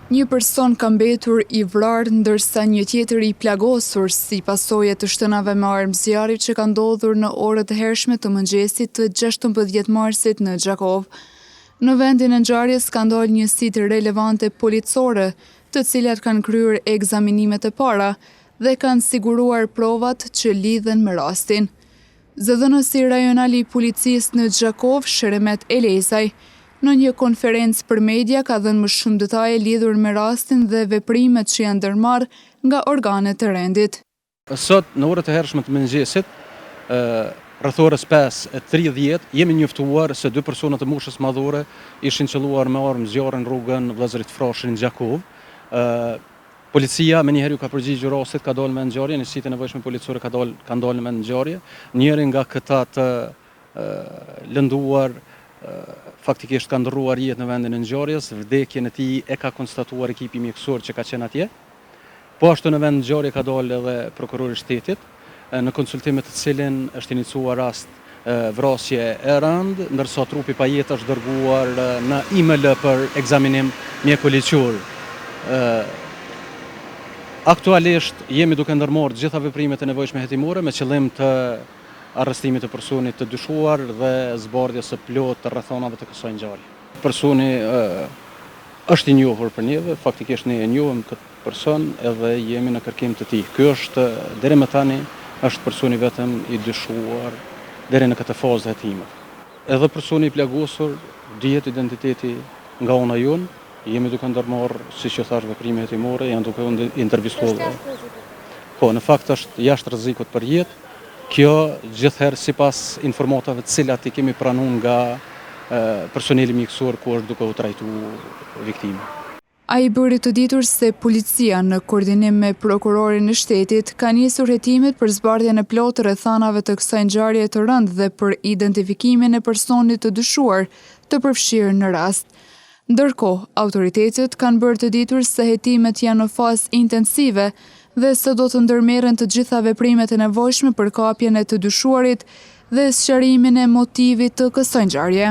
Një person ka mbetur i vrarë ndërsa një tjetër i plagosur si pasojë të shtënave me armë zjarri që ka ndodhur në orët e hershme të mëngjesit të 16 marsit në Gjakov. Në vendin e ngjarjes ka ndalë njësitë relevante policore, të cilat kanë kryer ekzaminimet e para dhe kanë siguruar provat që lidhen me rastin. Zëdhënësi rajonal i policisë në Gjakov, Sheremet Elezaj, në një konferencë për media ka dhënë më shumë detaje lidhur me rastin dhe veprimet që janë ndërmarrë nga organet e rendit. Sot në orët e hershme të mëngjesit, rreth orës 5:30, jemi njoftuar se 2 persona të moshës madhore ishin qelluar me armë zjarre në rrugën Vllazërit Frashëri në Gjakov. Policia menjëherë ju ka përgjigjur rastit, ka dalë me ngjarje, njësitë e nevojshme policore ka dalë me ngjarje. Njëri nga këta të lënduar faktikisht ka ndërruar jetë në vendin e ngjarjes, vdekjen e tij e ka konstatuar ekipi mjekësor që ka qenë atje. Po ashtu në vend ngjarje ka dalë edhe prokurori i shtetit, në konsultim të cilin është iniciuar rast vrasje e rënd, ndërsa trupi pa jetë është dërguar në IML për ekzaminim mjekëligjor. Aktualisht jemi duke ndërmarrë të gjitha veprimet e nevojshme hetimore me qëllim të arrestimit të personit të dyshuar dhe zbardhjes së plotë të rrethonave të kësaj ngjarje. Personi është i njohur për neve, faktikisht ne e njohim këtë person edhe jemi në kërkim të tij. Ky është deri më tani është personi vetëm i dyshuar deri në këtë fazë hetime. Edhe personi i plagosur dihet identiteti nga ona jon, jemi duke ndërmarrë, siç e thash, veprime hetimore, janë duke u intervistuar. Po, në fakt është jashtë rrezikut për jetë. Kjo gjithherë sipas informatave të cilat i kemi pranuar nga personeli mjekësor ku është duke u trajtuar viktima. Ai bëri të ditur se policia në koordinim me prokurorin e shtetit ka nisur hetimet për zbardhjen e plotë të rrethanave të kësaj ngjarje të rëndë dhe për identifikimin e personit të dyshuar të përfshirë në rast. Ndërkohë, autoritetet kanë bërë të ditur se hetimet janë në fazë intensive dhe se do të ndërmerren të gjitha veprimet e nevojshme për kapjen e të dyshuarit dhe sqarimin e motivit të kësaj ngjarje.